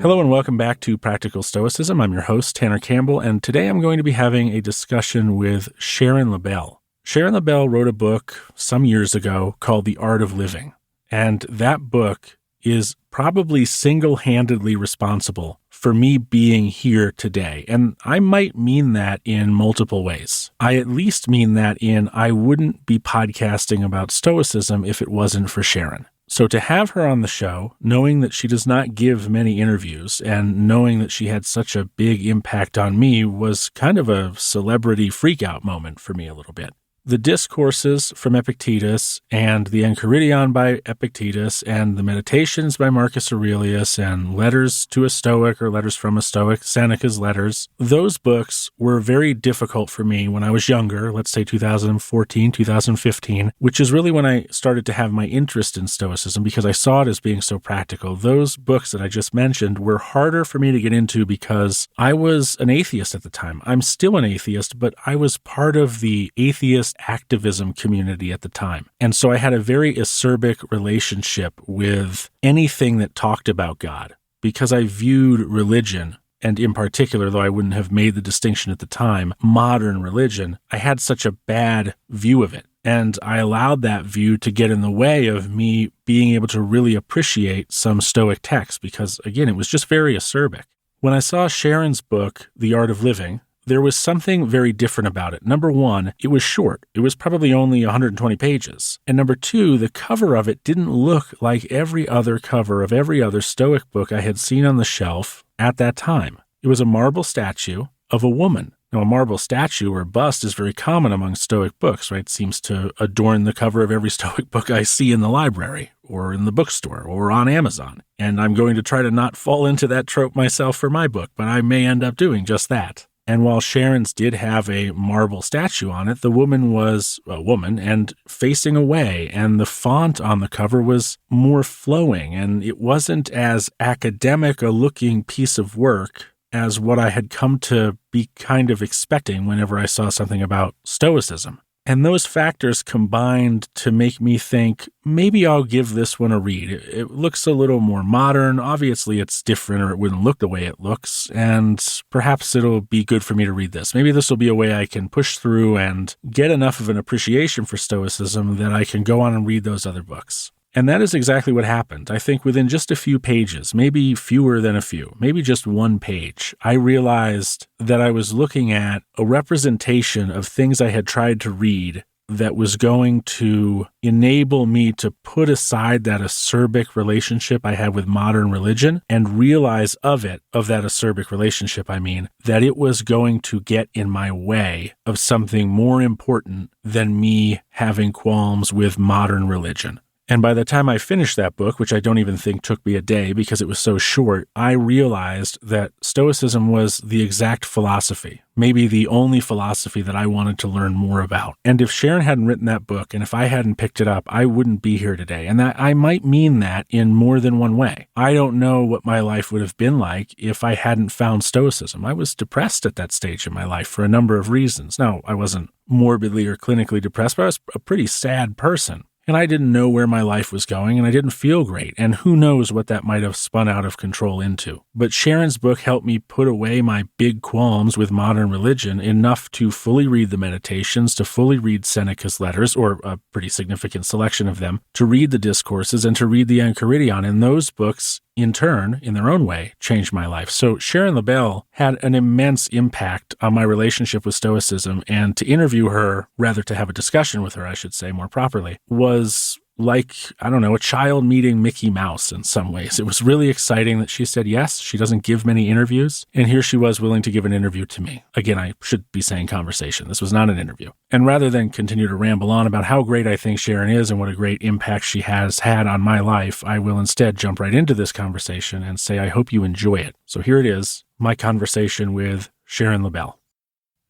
Hello and welcome back to Practical Stoicism. I'm your host, Tanner Campbell, and today I'm going to be having a discussion with Sharon Lebell. Sharon Lebell wrote a book some years ago called The Art of Living, and that book is probably single-handedly responsible for me being here today. And I might mean that in multiple ways. I at least mean that in I wouldn't be podcasting about Stoicism if it wasn't for Sharon. So to have her on the show, knowing that she does not give many interviews and knowing that she had such a big impact on me was kind of a celebrity freakout moment for me a little bit. The discourses from Epictetus and the Enchiridion by Epictetus and the Meditations by Marcus Aurelius and Letters to a Stoic or Letters from a Stoic, Seneca's Letters, those books were very difficult for me when I was younger, let's say 2014, 2015, which is really when I started to have my interest in Stoicism because I saw it as being so practical. Those books that I just mentioned were harder for me to get into because I was an atheist at the time. I'm still an atheist, but I was part of the atheist activism community at the time. And so I had a very acerbic relationship with anything that talked about God because I viewed religion, and in particular, though I wouldn't have made the distinction at the time, modern religion, I had such a bad view of it. And I allowed that view to get in the way of me being able to really appreciate some Stoic texts because, again, it was just very acerbic. When I saw Sharon's book, The Art of Living, there was something very different about it. Number one, it was short. It was probably only 120 pages. And number two, the cover of it didn't look like every other cover of every other Stoic book I had seen on the shelf at that time. It was a marble statue of a woman. Now, a marble statue or bust is very common among Stoic books, right? It seems to adorn the cover of every Stoic book I see in the library or in the bookstore or on Amazon. And I'm going to try to not fall into that trope myself for my book, but I may end up doing just that. And while Sharon's did have a marble statue on it, the woman was a woman and facing away, and the font on the cover was more flowing, and it wasn't as academic a looking piece of work as what I had come to be kind of expecting whenever I saw something about Stoicism. And those factors combined to make me think, maybe I'll give this one a read. It looks a little more modern. Obviously, it's different or it wouldn't look the way it looks. And perhaps it'll be good for me to read this. Maybe this will be a way I can push through and get enough of an appreciation for Stoicism that I can go on and read those other books. And that is exactly what happened. I think within just a few pages, maybe fewer than a few, maybe just one page, I realized that I was looking at a representation of things I had tried to read that was going to enable me to put aside that acerbic relationship I had with modern religion and realize of that acerbic relationship, that it was going to get in my way of something more important than me having qualms with modern religion. And by the time I finished that book, which I don't even think took me a day because it was so short, I realized that Stoicism was the exact philosophy, maybe the only philosophy that I wanted to learn more about. And if Sharon hadn't written that book, and if I hadn't picked it up, I wouldn't be here today. And that I might mean that in more than one way. I don't know what my life would have been like if I hadn't found Stoicism. I was depressed at that stage in my life for a number of reasons. Now, I wasn't morbidly or clinically depressed, but I was a pretty sad person. And I didn't know where my life was going, and I didn't feel great, and who knows what that might have spun out of control into. But Sharon's book helped me put away my big qualms with modern religion enough to fully read the Meditations, to fully read Seneca's Letters, or a pretty significant selection of them, to read the Discourses, and to read the Enchiridion. And those books, in turn, in their own way, changed my life. So Sharon Lebell had an immense impact on my relationship with Stoicism, and to interview her, rather to have a discussion with her, I should say more properly, was like, I don't know, a child meeting Mickey Mouse in some ways. It was really exciting that she said yes. She doesn't give many interviews, and here she was willing to give an interview to me. Again, I should be saying conversation. This was not an interview. And rather than continue to ramble on about how great I think Sharon is and what a great impact she has had on my life, I will instead jump right into this conversation and say I hope you enjoy it. So here it is, my conversation with Sharon Lebell.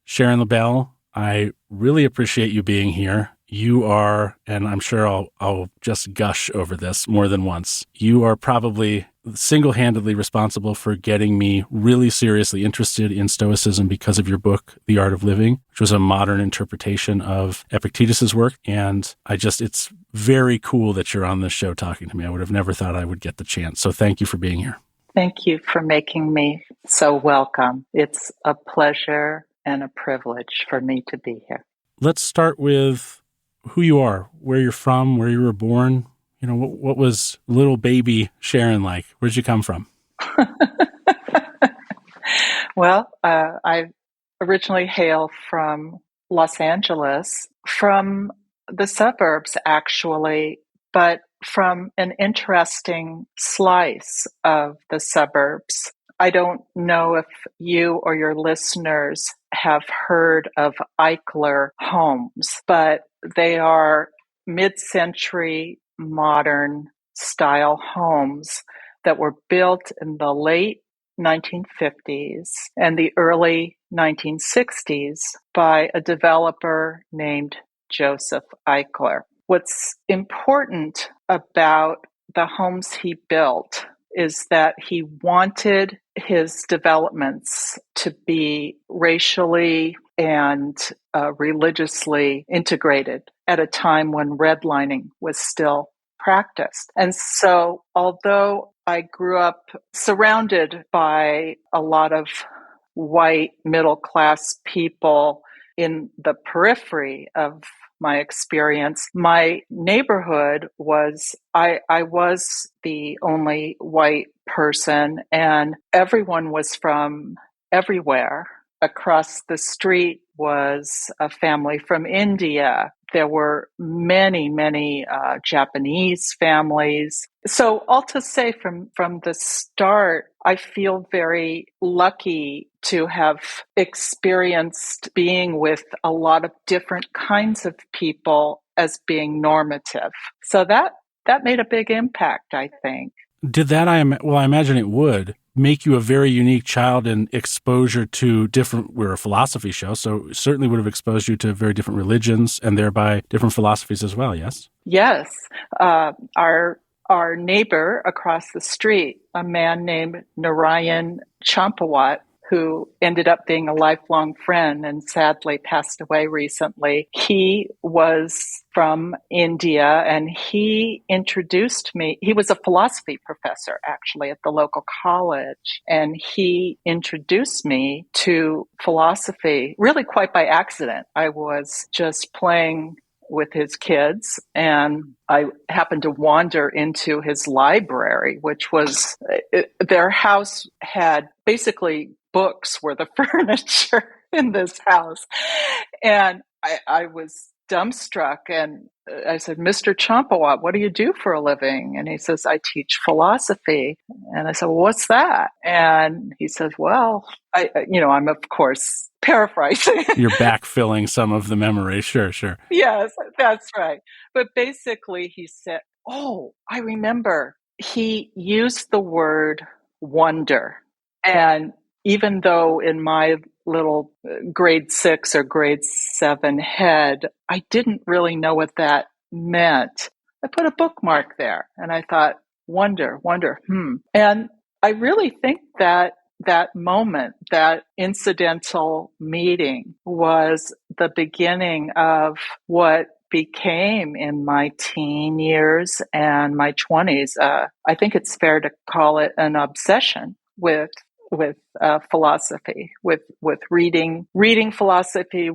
Sharon Lebell, I really appreciate you being here. You are, and I'm sure I'll just gush over this more than once, you are probably single-handedly responsible for getting me really seriously interested in Stoicism because of your book, The Art of Living, which was a modern interpretation of Epictetus's work. And it's very cool that you're on this show talking to me. I would have never thought I would get the chance. So thank you for being here. Thank you for making me so welcome. It's a pleasure and a privilege for me to be here. Let's start with who you are, where you're from, where you were born. You know, what was little baby Sharon like? Where'd you come from? Well, I originally hail from Los Angeles, from the suburbs, actually, but from an interesting slice of the suburbs. I don't know if you or your listeners have heard of Eichler homes, but they are mid-century modern style homes that were built in the late 1950s and the early 1960s by a developer named Joseph Eichler. What's important about the homes he built is that he wanted his developments to be racially and religiously integrated at a time when redlining was still practiced. And so, although I grew up surrounded by a lot of white middle-class people in the periphery of my experience, my neighborhood was, I was the only white person, and everyone was from everywhere. Across the street was a family from India. There were many, many Japanese families. So all to say, from the start, I feel very lucky to have experienced being with a lot of different kinds of people as being normative. So that made a big impact, I think. Did that, I imagine it would, make you a very unique child in exposure to we're a philosophy show, so certainly would have exposed you to very different religions and thereby different philosophies as well, yes? Yes. Our neighbor across the street, a man named Narayan Champawat, who ended up being a lifelong friend and sadly passed away recently. He was from India, and he introduced me. He was a philosophy professor, actually, at the local college, and he introduced me to philosophy really quite by accident. I was just playing with his kids, and I happened to wander into his library, which was, their house had basically books were the furniture in this house. And I was dumbstruck, and I said, "Mr. Champawat, what do you do for a living?" And he says, "I teach philosophy." And I said, "Well, what's that?" And he says, "Well, I'm of course paraphrasing. You're backfilling some of the memory. Sure. Yes, that's right. But basically he said, "Oh, I remember." He used the word wonder. And even though in my little grade 6 or grade 7 head, I didn't really know what that meant, I put a bookmark there and I thought, wonder. And I really think that moment, that incidental meeting, was the beginning of what became in my teen years and my 20s. I think it's fair to call it an obsession with philosophy, with reading philosophy.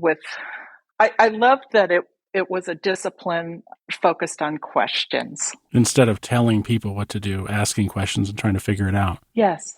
I loved that it was a discipline focused on questions Instead of telling people what to do, asking questions and trying to figure it out. Yes.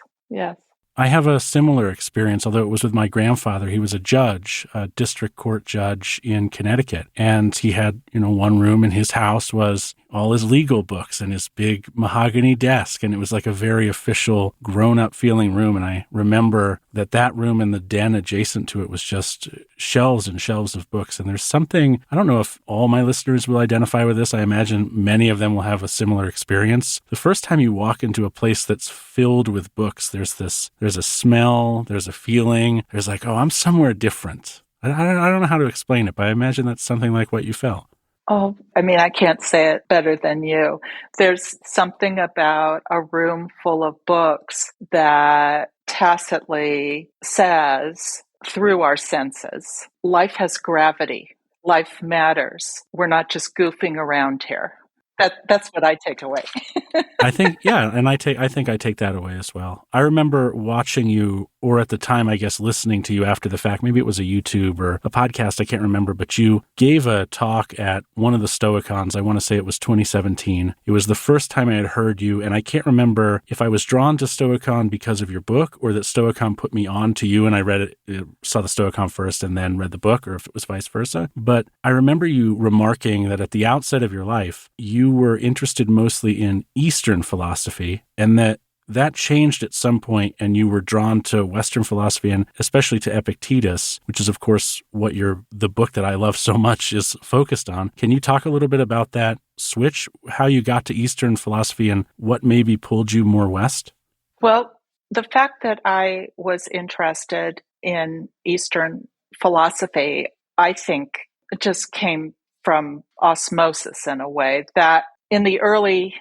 I have a similar experience, although it was with my grandfather. He was a judge, a district court judge in Connecticut. And he had, one room in his house was all his legal books and his big mahogany desk. And it was like a very official, grown-up feeling room. And I remember that room and the den adjacent to it was just shelves and shelves of books. And there's something, I don't know if all my listeners will identify with this. I imagine many of them will have a similar experience. The first time you walk into a place that's filled with books, there's a smell, there's a feeling, there's like, oh, I'm somewhere different. I don't know how to explain it, but I imagine that's something like what you felt. Oh, I mean, I can't say it better than you. There's something about a room full of books that tacitly says through our senses, life has gravity. Life matters. We're not just goofing around here. That's what I take away. I think, yeah, and I think I take that away as well. I remember watching you, or at the time, I guess, listening to you after the fact. Maybe it was a YouTube or a podcast, I can't remember, but you gave a talk at one of the Stoicons. I want to say it was 2017. It was the first time I had heard you, and I can't remember if I was drawn to Stoicon because of your book, or that Stoicon put me on to you, and I read it, saw the Stoicon first and then read the book, or if it was vice versa. But I remember you remarking that at the outset of your life, you were interested mostly in Eastern philosophy, and that changed at some point, and you were drawn to Western philosophy, and especially to Epictetus, which is, of course, what the book that I love so much is focused on. Can you talk a little bit about that switch, how you got to Eastern philosophy, and what maybe pulled you more west? Well, the fact that I was interested in Eastern philosophy, I think, just came from osmosis in a way that in the early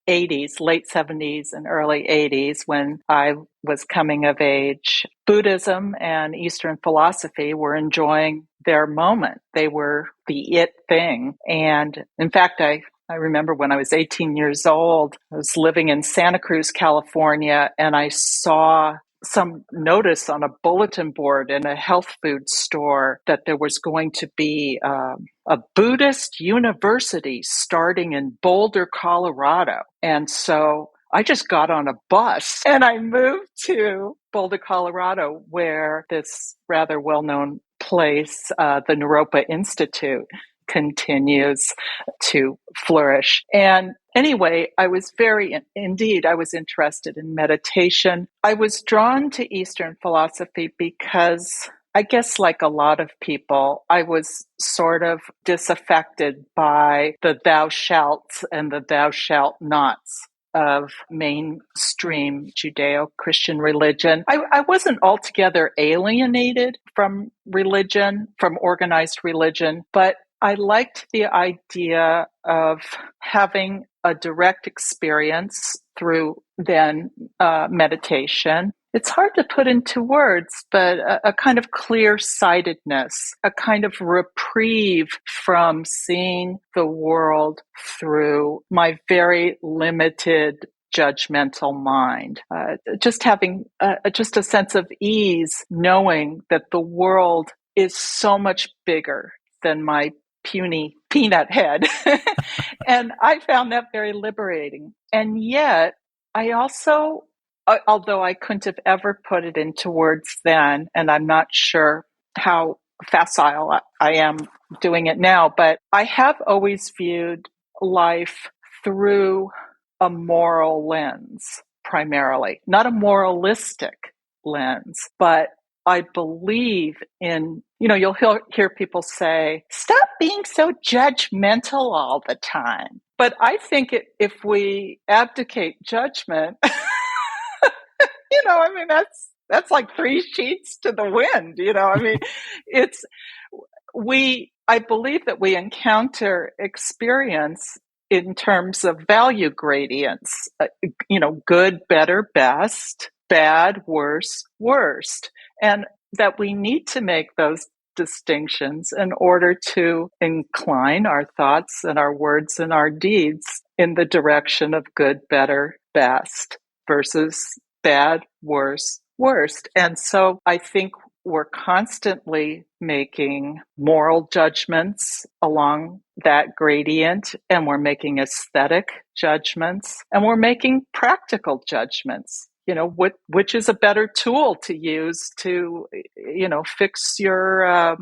80s, late 70s and early 80s, when I was coming of age, Buddhism and Eastern philosophy were enjoying their moment. They were the it thing. And in fact, I remember when I was 18 years old, I was living in Santa Cruz, California, and I saw some notice on a bulletin board in a health food store that there was going to be a Buddhist university starting in Boulder, Colorado. And so I just got on a bus and I moved to Boulder, Colorado, where this rather well-known place, the Naropa Institute, continues to flourish. And anyway, I was I was interested in meditation. I was drawn to Eastern philosophy because I guess, like a lot of people, I was sort of disaffected by the thou shalt and the thou shalt nots of mainstream Judeo-Christian religion. I wasn't altogether alienated from religion, from organized religion, but I liked the idea of having a direct experience through then meditation. It's hard to put into words, but a kind of clear-sightedness, a kind of reprieve from seeing the world through my very limited judgmental mind. Just having just a sense of ease, knowing that the world is so much bigger than my puny peanut head. And I found that very liberating. And yet, I also, although I couldn't have ever put it into words then, and I'm not sure how facile I am doing it now, but I have always viewed life through a moral lens, primarily, not a moralistic lens, but I believe in, you'll hear people say, stop being so judgmental all the time. But I think if we abdicate judgment, I mean, that's like three sheets to the wind, I mean, I believe that we encounter experience in terms of value gradients, good, better, best, bad, worse, worst. And that we need to make those distinctions in order to incline our thoughts and our words and our deeds in the direction of good, better, best versus bad, worse, worst. And so I think we're constantly making moral judgments along that gradient, and we're making aesthetic judgments, and we're making practical judgments. Which is a better tool to use to, fix your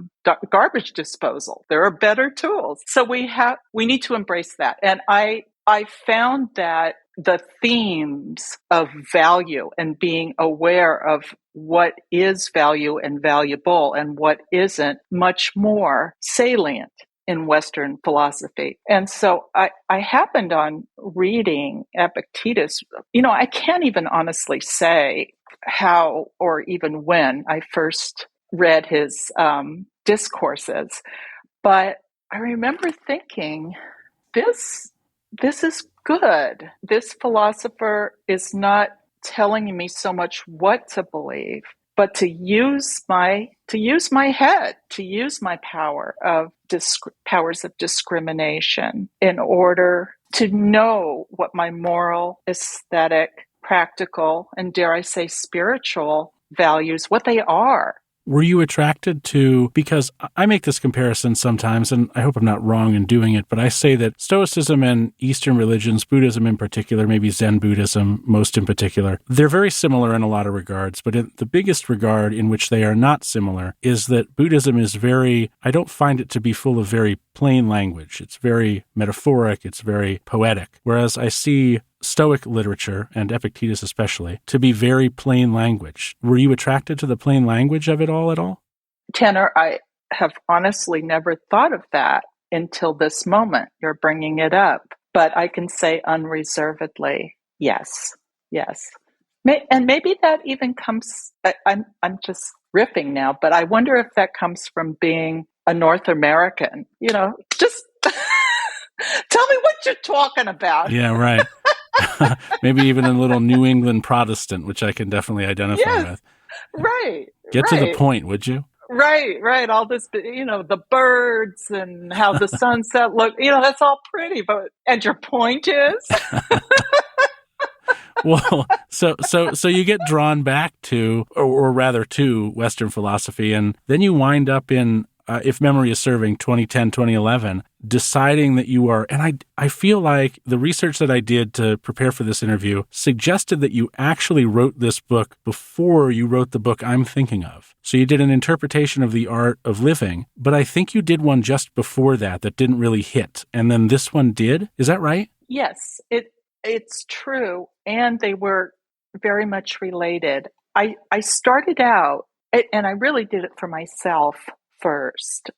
garbage disposal. There are better tools. So we need to embrace that. And I found that the themes of value and being aware of what is value and valuable and what isn't much more salient in Western philosophy. And so I happened on reading Epictetus. I can't even honestly say how or even when I first read his discourses, but I remember thinking, this this is good. This philosopher is not telling me so much what to believe, but to use my head, to use my powers of discrimination in order to know what my moral, aesthetic, practical, and dare I say spiritual values, what they are. Were you attracted to, because I make this comparison sometimes, and I hope I'm not wrong in doing it, but I say that Stoicism and Eastern religions, Buddhism in particular, maybe Zen Buddhism most in particular, they're very similar in a lot of regards, but the biggest regard in which they are not similar is that Buddhism is I don't find it to be full of very plain language. It's very metaphoric, it's very poetic, whereas I see Stoic literature, and Epictetus especially, to be very plain language. Were you attracted to the plain language of it all at all? Tanner, I have honestly never thought of that until this moment. You're bringing it up. But I can say unreservedly, yes, yes. And maybe that even comes, I'm just riffing now, but I wonder if that comes from being a North American. Just tell me what you're talking about. Yeah, right. Maybe even a little New England Protestant, which I can definitely identify with. Right. Get to the point, would you? Right. All this, the birds and how the sunset look, that's all pretty. And your point is? Well, so you get drawn back to, or rather to Western philosophy, and then you wind up in, if memory is serving, 2010, 2011, deciding that you are, and I feel like the research that I did to prepare for this interview suggested that you actually wrote this book before you wrote the book I'm thinking of. So you did an interpretation of the art of living, but I think you did one just before that didn't really hit, and then this one did. Is that right? Yes, it's true, and they were very much related. I started out, and I really did it for myself first,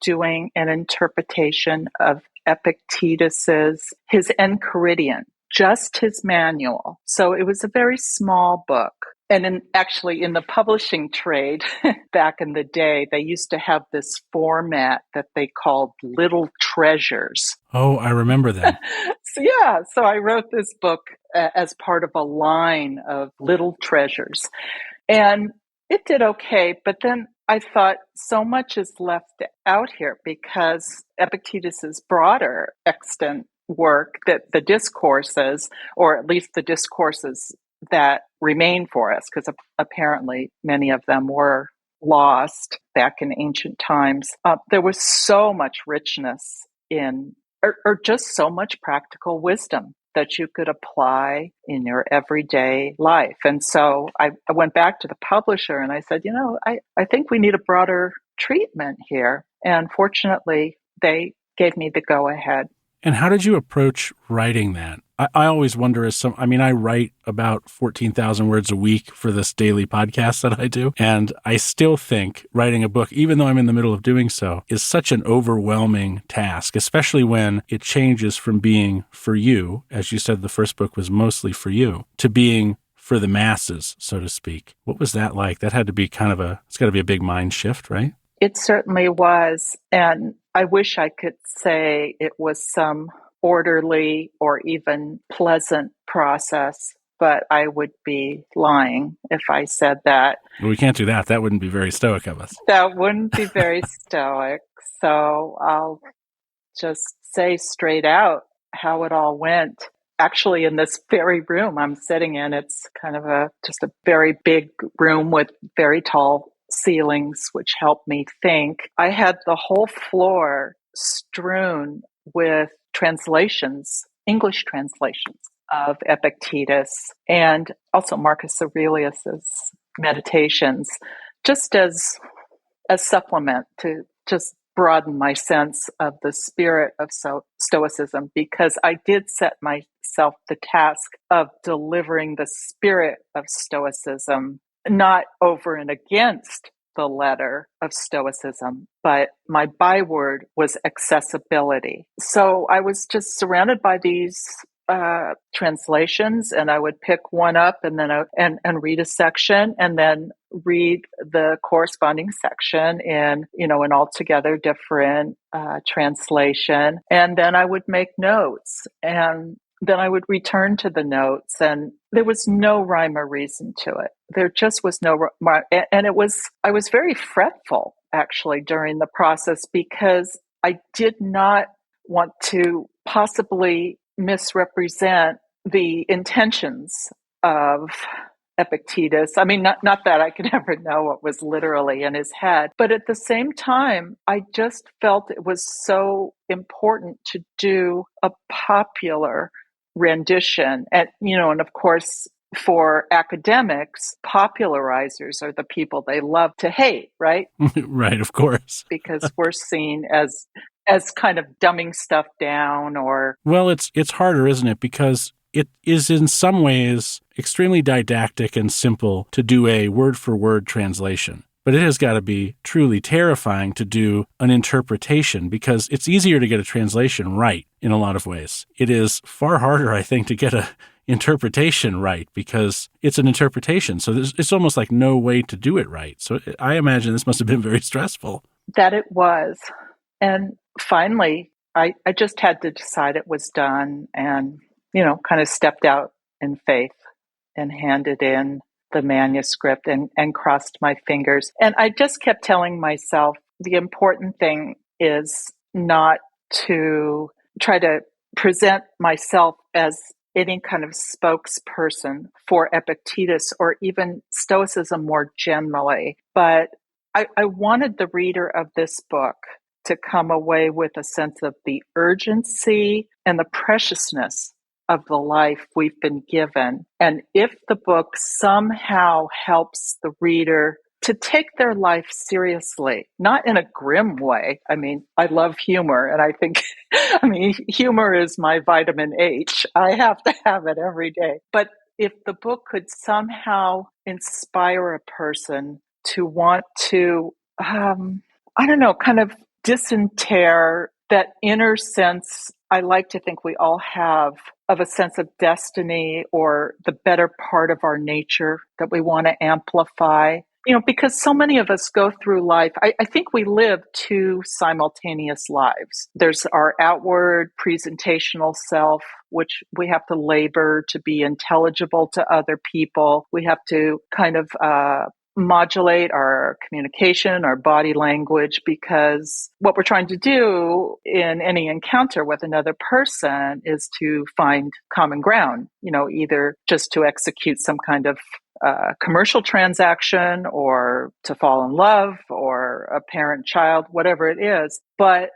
doing an interpretation of Epictetus's his Enchiridion, just his manual. So it was a very small book. And actually in the publishing trade back in the day, they used to have this format that they called Little Treasures. Oh, I remember that. So I wrote this book as part of a line of Little Treasures. And it did okay, but then I thought so much is left out here because Epictetus's broader extant work, that the discourses, or at least the discourses that remain for us, because apparently many of them were lost back in ancient times. There was so much richness in, or just so much practical wisdom that you could apply in your everyday life. And so I went back to the publisher and I said, I think we need a broader treatment here. And fortunately, they gave me the go-ahead. And how did you approach writing that? I always wonder I write about 14,000 words a week for this daily podcast that I do. And I still think writing a book, even though I'm in the middle of doing so, is such an overwhelming task, especially when it changes from being for you, as you said, the first book was mostly for you, to being for the masses, so to speak. What was that like? That had to be it's got to be a big mind shift, right? It certainly was. And I wish I could say it was some orderly or even pleasant process, but I would be lying if I said that. Well, we can't do that. That wouldn't be very stoic of us. That wouldn't be very stoic. So I'll just say straight out how it all went. Actually, in this very room I'm sitting in, it's kind of just a very big room with very tall ceilings, which helped me think. I had the whole floor strewn with translations, English translations of Epictetus, and also Marcus Aurelius's Meditations, just as a supplement to just broaden my sense of the spirit of Stoicism, because I did set myself the task of delivering the spirit of Stoicism, not over and against the letter of Stoicism, but my byword was accessibility. So I was just surrounded by these translations, and I would pick one up and then and read a section, and then read the corresponding section in, an altogether different translation. And then I would make notes, and then I would return to the notes, and there was no rhyme or reason to it. There just was no rhyme. And I was very fretful actually during the process because I did not want to possibly misrepresent the intentions of Epictetus. I mean, not that I could ever know what was literally in his head, but at the same time, I just felt it was so important to do a popular rendition. And of course, for academics, popularizers are the people they love to hate, right? Right, of course. Because we're seen as kind of dumbing stuff down. Or Well, it's harder, isn't it? Because it is in some ways extremely didactic and simple to do a word-for-word translation. But it has got to be truly terrifying to do an interpretation, because it's easier to get a translation right in a lot of ways. It is far harder, I think, to get a interpretation right, because it's an interpretation. So it's almost like no way to do it right. So I imagine this must have been very stressful. That it was. And finally, I just had to decide it was done, and, kind of stepped out in faith and handed in the manuscript and crossed my fingers. And I just kept telling myself the important thing is not to try to present myself as any kind of spokesperson for Epictetus or even Stoicism more generally. But I wanted the reader of this book to come away with a sense of the urgency and the preciousness of the life we've been given. And if the book somehow helps the reader to take their life seriously, not in a grim way. I mean, I love humor, and I think, humor is my vitamin H. I have to have it every day. But if the book could somehow inspire a person to want to, kind of disinter that inner sense I like to think we all have of a sense of destiny or the better part of our nature that we want to amplify. Because so many of us go through life, I think we live two simultaneous lives. There's our outward presentational self, which we have to labor to be intelligible to other people. We have to kind of modulate our communication, our body language, because what we're trying to do in any encounter with another person is to find common ground, either just to execute some kind of commercial transaction or to fall in love or a parent-child, whatever it is. But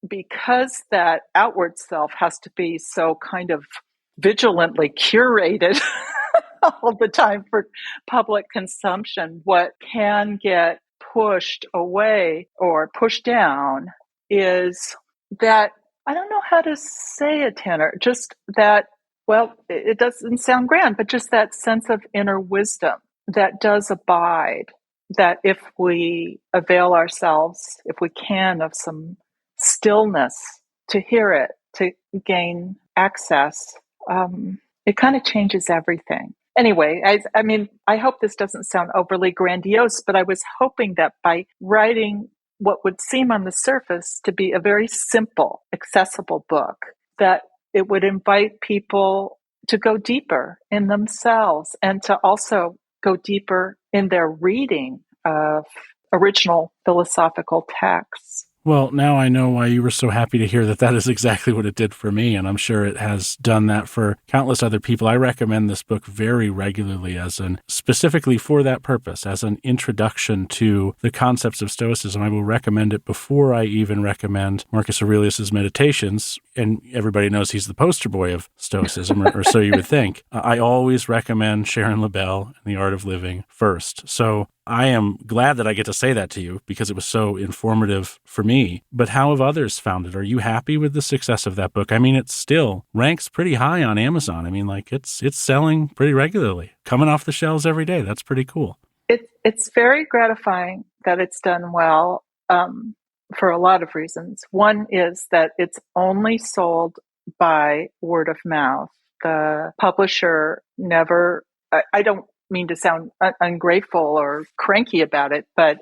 because that outward self has to be so kind of vigilantly curated all the time for public consumption, what can get pushed away or pushed down is that, I don't know how to say it, Tanner, just that, well, it doesn't sound grand, but just that sense of inner wisdom that does abide, that if we avail ourselves, if we can, of some stillness to hear it, to gain access, it kind of changes everything. Anyway, I hope this doesn't sound overly grandiose, but I was hoping that by writing what would seem on the surface to be a very simple, accessible book, that it would invite people to go deeper in themselves and to also go deeper in their reading of original philosophical texts. Well, now I know why you were so happy to hear that that is exactly what it did for me, and I'm sure it has done that for countless other people. I recommend this book very regularly specifically for that purpose, as an introduction to the concepts of Stoicism. I will recommend it before I even recommend Marcus Aurelius's Meditations, and everybody knows he's the poster boy of Stoicism, or so you would think. I always recommend Sharon Lebell and The Art of Living first. So I am glad that I get to say that to you because it was so informative for me. But how have others found it? Are you happy with the success of that book? I mean, it still ranks pretty high on Amazon. I mean, like it's selling pretty regularly, coming off the shelves every day. That's pretty cool. It's very gratifying that it's done well for a lot of reasons. One is that it's only sold by word of mouth. The publisher never, I don't mean to sound ungrateful or cranky about it, but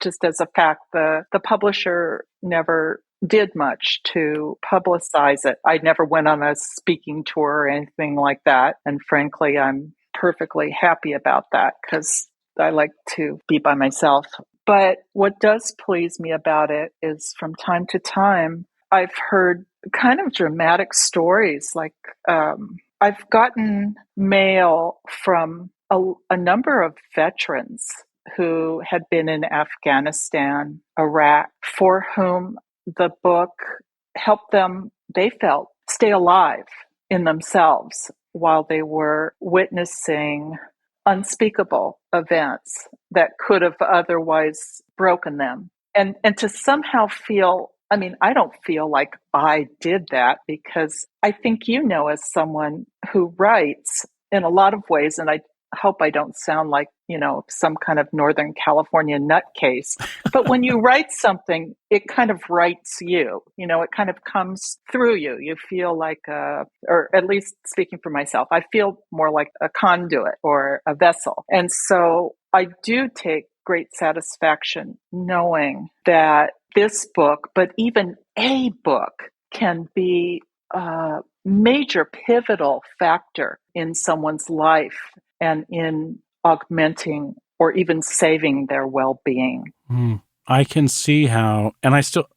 just as a fact, the publisher never did much to publicize it. I never went on a speaking tour or anything like that. And frankly, I'm perfectly happy about that because I like to be by myself. But what does please me about it is from time to time, I've heard kind of dramatic stories. Like I've gotten mail from a number of veterans who had been in Afghanistan, Iraq, for whom the book helped them, they felt, stay alive in themselves while they were witnessing unspeakable events that could have otherwise broken them. And to somehow feel, I mean, I don't feel like I did that because I think as someone who writes in a lot of ways, and I hope I don't sound like, some kind of Northern California nutcase. But when you write something, it kind of writes you, it kind of comes through you. You feel like, or at least speaking for myself, I feel more like a conduit or a vessel. And so I do take great satisfaction knowing that this book, but even a book, can be a major pivotal factor in someone's life and in augmenting or even saving their well-being. I can see how, and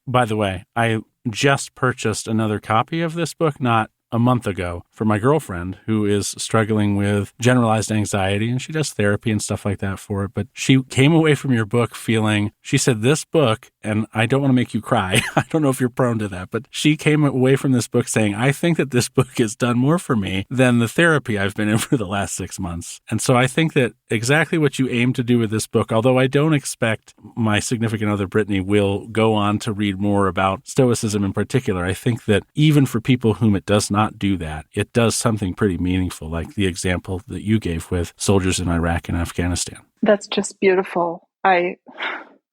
by the way, I just purchased another copy of this book not a month ago for my girlfriend who is struggling with generalized anxiety, and she does therapy and stuff like that for it. But she came away from your book feeling, she said, this book, and I don't want to make you cry. I don't know if you're prone to that, but she came away from this book saying, I think that this book has done more for me than the therapy I've been in for the last 6 months. And so I think that exactly what you aim to do with this book, although I don't expect my significant other, Brittany, will go on to read more about Stoicism in particular, I think that even for people whom it does not do that, it does something pretty meaningful, like the example that you gave with soldiers in Iraq and Afghanistan. That's just beautiful.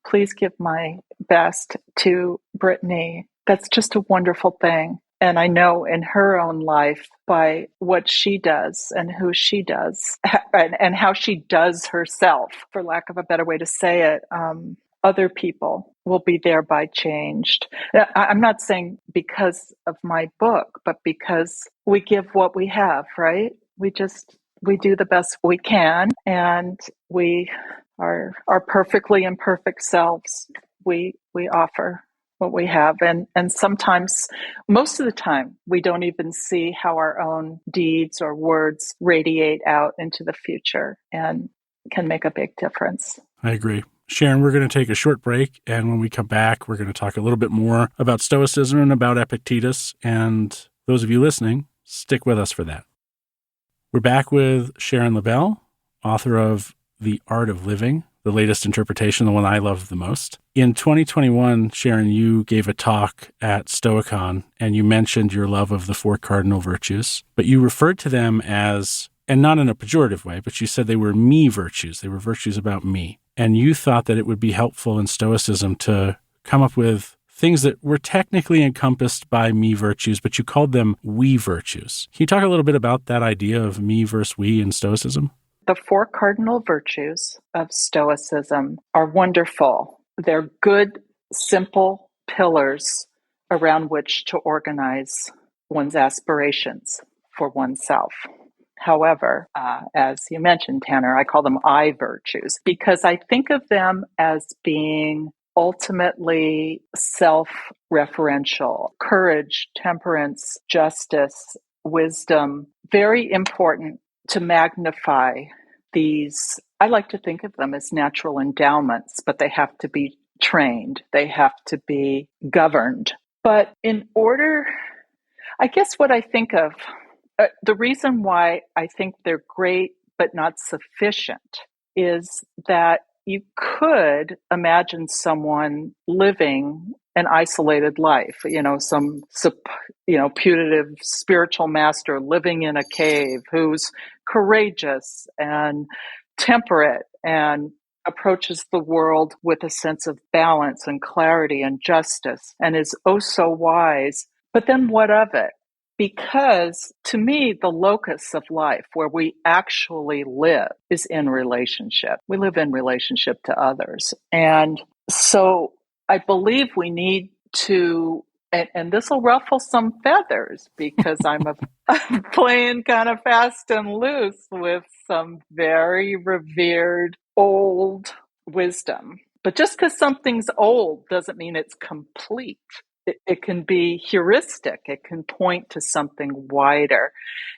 Please give my best to Brittany. That's just a wonderful thing. And I know in her own life, by what she does and who she does and how she does herself, for lack of a better way to say it, other people will be thereby changed. I'm not saying because of my book, but because we give what we have, right? We do the best we can, and we are our perfectly imperfect selves. We offer what we have, and sometimes, most of the time, we don't even see how our own deeds or words radiate out into the future and can make a big difference. I agree. Sharon, we're going to take a short break, and when we come back, we're going to talk a little bit more about Stoicism and about Epictetus, and those of you listening, stick with us for that. We're back with Sharon Lebell, author of The Art of Living, the latest interpretation, the one I love the most. In 2021, Sharon, you gave a talk at Stoicon, and you mentioned your love of the 4 cardinal virtues, but you referred to them as, and not in a pejorative way, but you said they were me virtues. They were virtues about me. And you thought that it would be helpful in Stoicism to come up with things that were technically encompassed by me virtues, but you called them we virtues. Can you talk a little bit about that idea of me versus we in Stoicism? The 4 cardinal virtues of Stoicism are wonderful. They're good, simple pillars around which to organize one's aspirations for oneself. However, as you mentioned, Tanner, I call them I virtues because I think of them as being ultimately self-referential. Courage, temperance, justice, wisdom, very important to magnify these. I like to think of them as natural endowments, but they have to be trained. They have to be governed. But in order, I guess what I think of, the reason why I think they're great but not sufficient is that you could imagine someone living an isolated life, some putative spiritual master living in a cave who's courageous and temperate and approaches the world with a sense of balance and clarity and justice and is oh so wise. But then what of it? because to me, the locus of life where we actually live is in relationship. We live in relationship to others. And so I believe we need to, and this will ruffle some feathers because I'm playing kind of fast and loose with some very revered old wisdom. But just because something's old doesn't mean it's complete. It can be heuristic. It can point to something wider.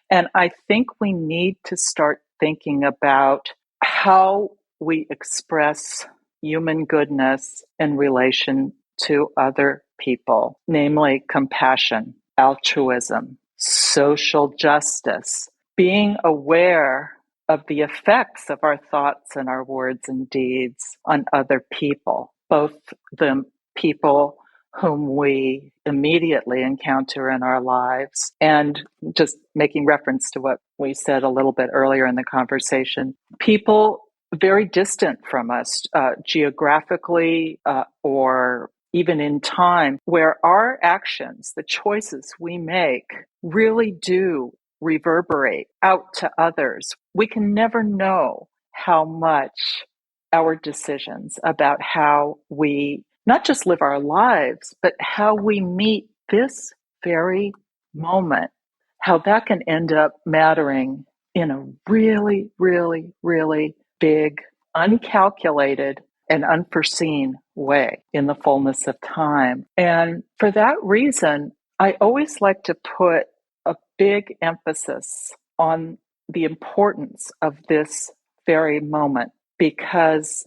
And I think we need to start thinking about how we express human goodness in relation to other people, namely compassion, altruism, social justice, being aware of the effects of our thoughts and our words and deeds on other people, both the people whom we immediately encounter in our lives. And just making reference to what we said a little bit earlier in the conversation, people very distant from us, geographically or even in time, where our actions, the choices we make, really do reverberate out to others. We can never know how much our decisions about how we not just live our lives, but how we meet this very moment, how that can end up mattering in a really, really, really big, uncalculated, and unforeseen way in the fullness of time. And for that reason, I always like to put a big emphasis on the importance of this very moment, because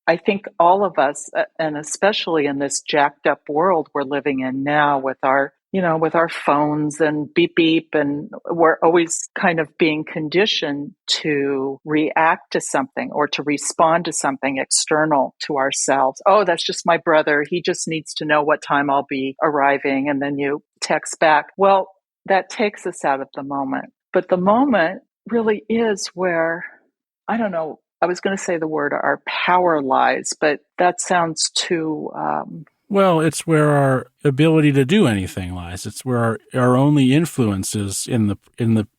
I think all of us, and especially in this jacked up world we're living in now with our phones and beep beep, and we're always kind of being conditioned to react to something or to respond to something external to ourselves. Oh, that's just my brother. He just needs to know what time I'll be arriving. And then you text back. Well, that takes us out of the moment. But the moment really is where, I don't know, I was going to say the word our power lies, but that sounds too... Well, it's where our ability to do anything lies. It's where our only influence is in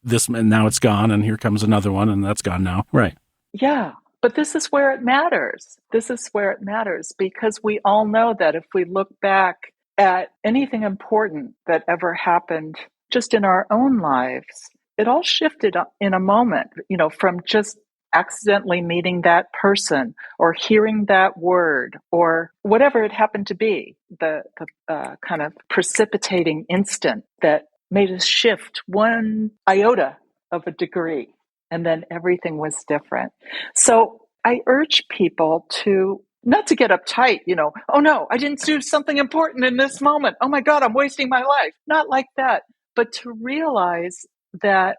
this, and now it's gone, and here comes another one, and that's gone now. Right. Yeah, but this is where it matters. This is where it matters, because we all know that if we look back at anything important that ever happened just in our own lives, it all shifted in a moment, from just accidentally meeting that person or hearing that word or whatever it happened to be, the kind of precipitating instant that made us shift one iota of a degree, and then everything was different. So I urge people to not to get uptight, oh no, I didn't do something important in this moment. Oh my God, I'm wasting my life. Not like that, but to realize that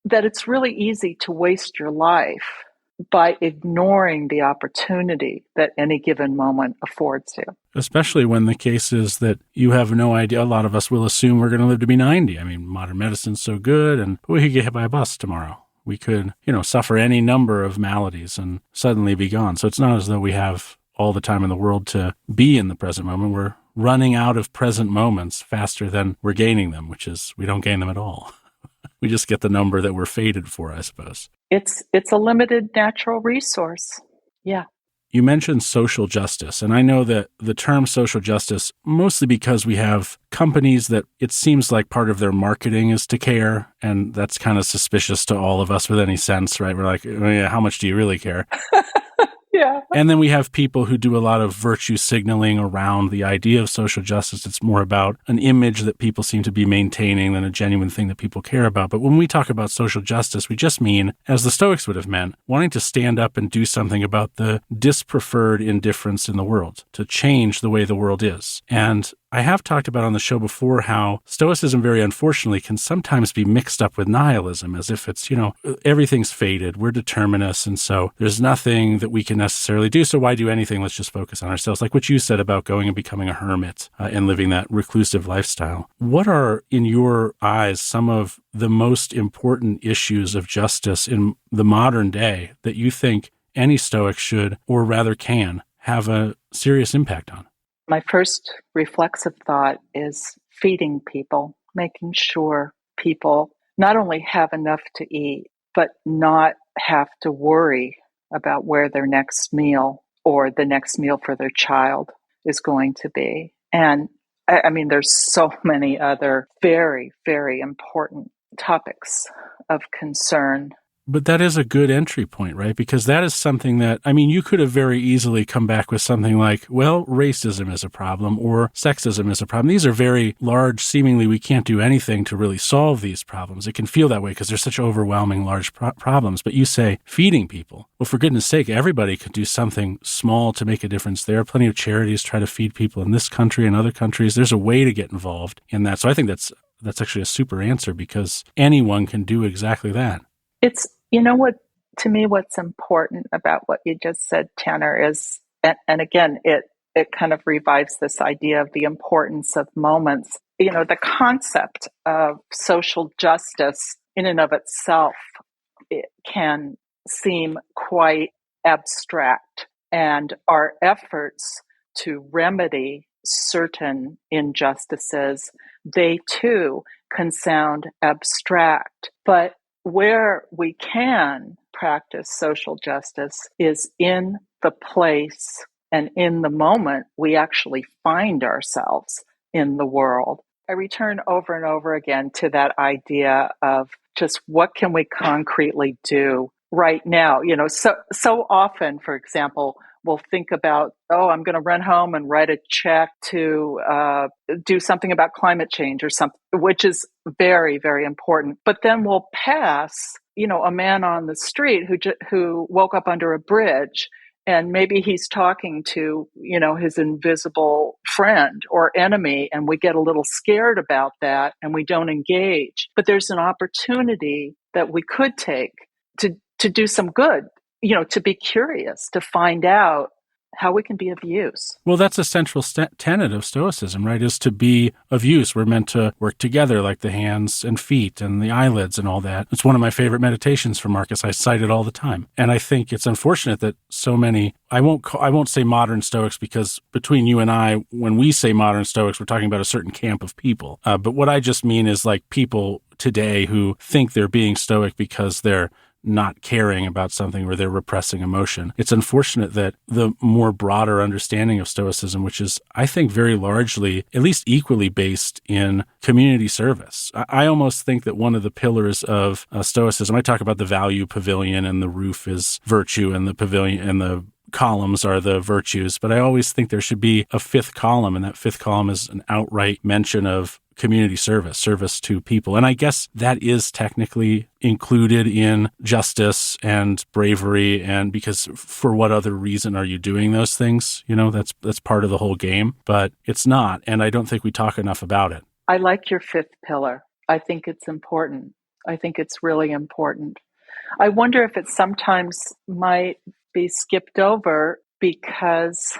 that it's really easy to waste your life by ignoring the opportunity that any given moment affords you. Especially when the case is that you have no idea. A lot of us will assume we're going to live to be 90. I mean, modern medicine's so good, and we could get hit by a bus tomorrow. We could, suffer any number of maladies and suddenly be gone. So it's not as though we have all the time in the world to be in the present moment. We're running out of present moments faster than we're gaining them, which is we don't gain them at all. We just get the number that we're fated for, I suppose. It's a limited natural resource. Yeah. You mentioned social justice, and I know that the term social justice, mostly because we have companies that it seems like part of their marketing is to care, and that's kind of suspicious to all of us with any sense, right? We're like, oh, yeah, how much do you really care? Yeah. And then we have people who do a lot of virtue signaling around the idea of social justice. It's more about an image that people seem to be maintaining than a genuine thing that people care about. But when we talk about social justice, we just mean, as the Stoics would have meant, wanting to stand up and do something about the dispreferred indifference in the world, to change the way the world is. And I have talked about on the show before how Stoicism, very unfortunately, can sometimes be mixed up with nihilism, as if it's, everything's fated, we're determinists, and so there's nothing that we can necessarily do, so why do anything? Let's just focus on ourselves. Like what you said about going and becoming a hermit and living that reclusive lifestyle. What are, in your eyes, some of the most important issues of justice in the modern day that you think any Stoic should, or rather can, have a serious impact on? My first reflexive thought is feeding people, making sure people not only have enough to eat, but not have to worry about where their next meal or the next meal for their child is going to be. And I mean, there's so many other very, very important topics of concern. But that is a good entry point, right? Because that is something that, I mean, you could have very easily come back with something like, well, racism is a problem or sexism is a problem. These are very large, seemingly we can't do anything to really solve these problems. It can feel that way because they're such overwhelming, large problems. But you say feeding people. Well, for goodness sake, everybody could do something small to make a difference. There are plenty of charities try to feed people in this country and other countries. There's a way to get involved in that. So I think that's actually a super answer because anyone can do exactly that. It's, you know what, to me, what's important about what you just said, Tanner, is, and again, it kind of revives this idea of the importance of moments. You know, the concept of social justice in and of itself, it can seem quite abstract, and our efforts to remedy certain injustices, they too can sound abstract. But where we can practice social justice is in the place and in the moment we actually find ourselves in the world. I return over and over again to that idea of just what can we concretely do right now. You know, so often, for example, we'll think about, oh, I'm going to run home and write a check to do something about climate change or something, which is very, very important. But then we'll pass, you know, a man on the street who woke up under a bridge, and maybe he's talking to, you know, his invisible friend or enemy, and we get a little scared about that and we don't engage. But there's an opportunity that we could take to do some good, you know, to be curious, to find out how we can be of use. Well, that's a central tenet of Stoicism, right? Is to be of use. We're meant to work together like the hands and feet and the eyelids and all that. It's one of my favorite meditations from Marcus. I cite it all the time. And I think it's unfortunate that so many, I won't say modern Stoics because between you and I, when we say modern Stoics, we're talking about a certain camp of people. But what I just mean is like people today who think they're being Stoic because they're not caring about something or they're repressing emotion. It's unfortunate that the more broader understanding of Stoicism, which is, I think, very largely, at least equally based in community service. I almost think that one of the pillars of Stoicism, I talk about the value pavilion and the roof is virtue and the pavilion and the columns are the virtues, but I always think there should be a fifth column, and that fifth column is an outright mention of community service to people. And I guess that is technically included in justice and bravery, and because for what other reason are you doing those things? You know, that's part of the whole game, but it's not, and I don't think we talk enough about it. I like your fifth pillar. I think it's important. I think it's really important. I wonder if it sometimes might be skipped over because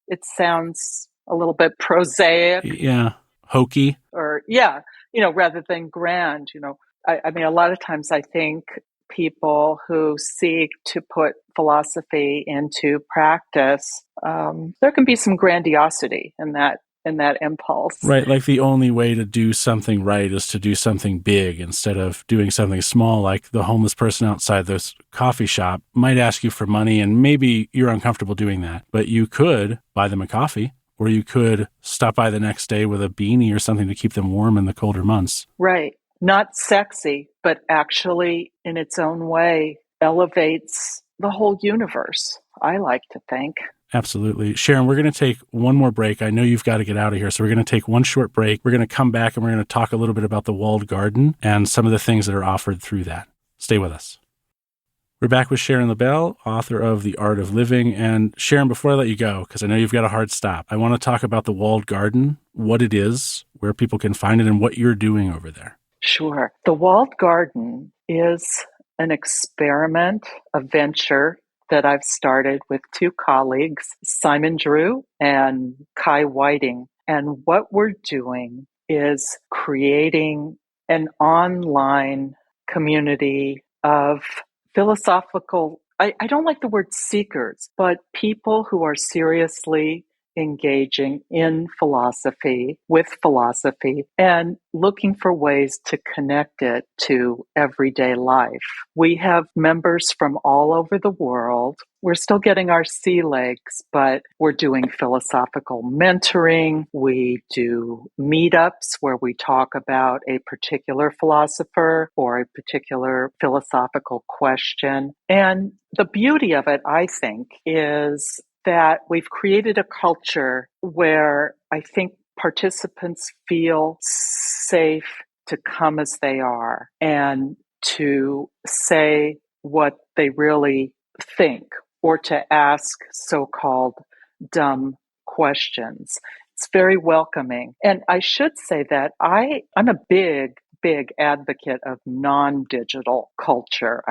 it sounds a little bit prosaic. Yeah. Hokey. Or, yeah, you know, rather than grand, you know. I mean, a lot of times I think people who seek to put philosophy into practice, there can be some grandiosity in that impulse. Right, like the only way to do something right is to do something big instead of doing something small, like the homeless person outside this coffee shop might ask you for money, and maybe you're uncomfortable doing that, but you could buy them a coffee. Or you could stop by the next day with a beanie or something to keep them warm in the colder months. Right. Not sexy, but actually in its own way elevates the whole universe, I like to think. Absolutely. Sharon, we're going to take one more break. I know you've got to get out of here, so we're going to take one short break. We're going to come back and we're going to talk a little bit about the walled garden and some of the things that are offered through that. Stay with us. We're back with Sharon Lebell, author of The Art of Living. And Sharon, before I let you go, because I know you've got a hard stop, I want to talk about the walled garden, what it is, where people can find it, and what you're doing over there. Sure. The walled garden is an experiment, a venture that I've started with two colleagues, Simon Drew and Kai Whiting. And what we're doing is creating an online community of philosophical, I don't like the word seekers, but people who are seriously engaging in philosophy, with philosophy, and looking for ways to connect it to everyday life. We have members from all over the world. We're still getting our sea legs, but we're doing philosophical mentoring. We do meetups where we talk about a particular philosopher or a particular philosophical question. And the beauty of it, I think, is that we've created a culture where I think participants feel safe to come as they are and to say what they really think or to ask so-called dumb questions. It's very welcoming. And I should say that I'm a big advocate of non-digital culture.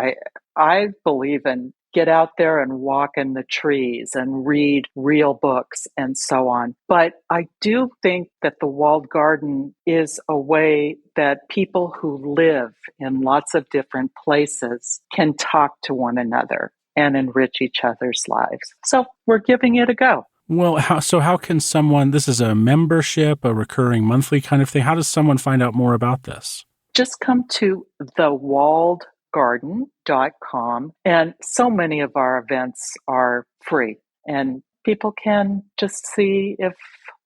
I believe in get out there and walk in the trees and read real books and so on. But I do think that the walled garden is a way that people who live in lots of different places can talk to one another and enrich each other's lives. So we're giving it a go. Well, how can someone, this is a membership, a recurring monthly kind of thing. How does someone find out more about this? Just come to thewalledgarden.com, and so many of our events are free, and people can just see if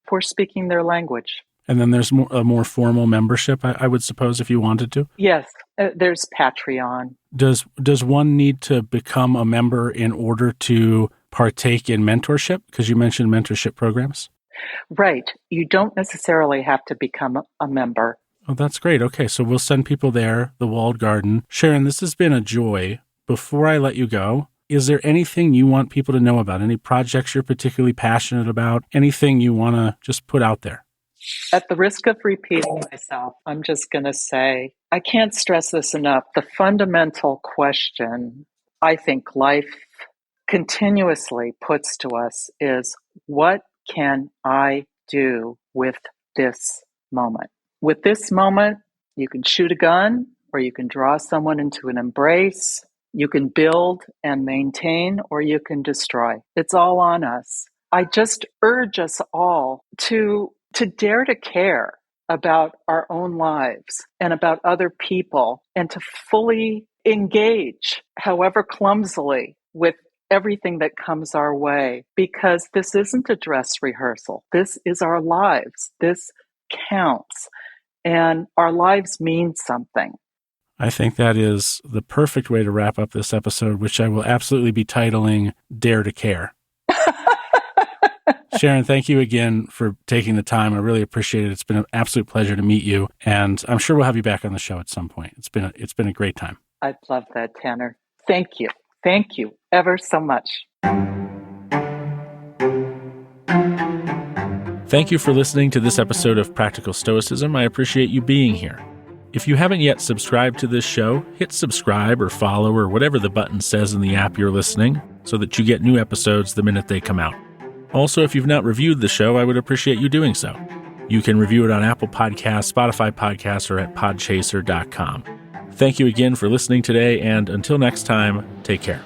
we're speaking their language. And then there's a more formal membership, I would suppose, if you wanted to? Yes, there's Patreon. Does one need to become a member in order to partake in mentorship? Because you mentioned mentorship programs. Right. You don't necessarily have to become a member. Oh, that's great. Okay, so we'll send people there, the Walled Garden. Sharon, this has been a joy. Before I let you go, is there anything you want people to know about? Any projects you're particularly passionate about? Anything you want to just put out there? At the risk of repeating myself, I'm just going to say, I can't stress this enough. The fundamental question I think life continuously puts to us is, what can I do with this moment? With this moment, you can shoot a gun or you can draw someone into an embrace. You can build and maintain or you can destroy. It's all on us. I just urge us all to dare to care about our own lives and about other people and to fully engage, however clumsily, with everything that comes our way, because this isn't a dress rehearsal. This is our lives. This counts. And our lives mean something. I think that is the perfect way to wrap up this episode, which I will absolutely be titling Dare to Care. Sharon, thank you again for taking the time. I really appreciate it. It's been an absolute pleasure to meet you, and I'm sure we'll have you back on the show at some point. It's been a great time. I'd love that, Tanner. Thank you. Thank you ever so much. Thank you for listening to this episode of Practical Stoicism. I appreciate you being here. If you haven't yet subscribed to this show, hit subscribe or follow or whatever the button says in the app you're listening so that you get new episodes the minute they come out. Also, if you've not reviewed the show, I would appreciate you doing so. You can review it on Apple Podcasts, Spotify Podcasts, or at podchaser.com. Thank you again for listening today, and until next time, take care.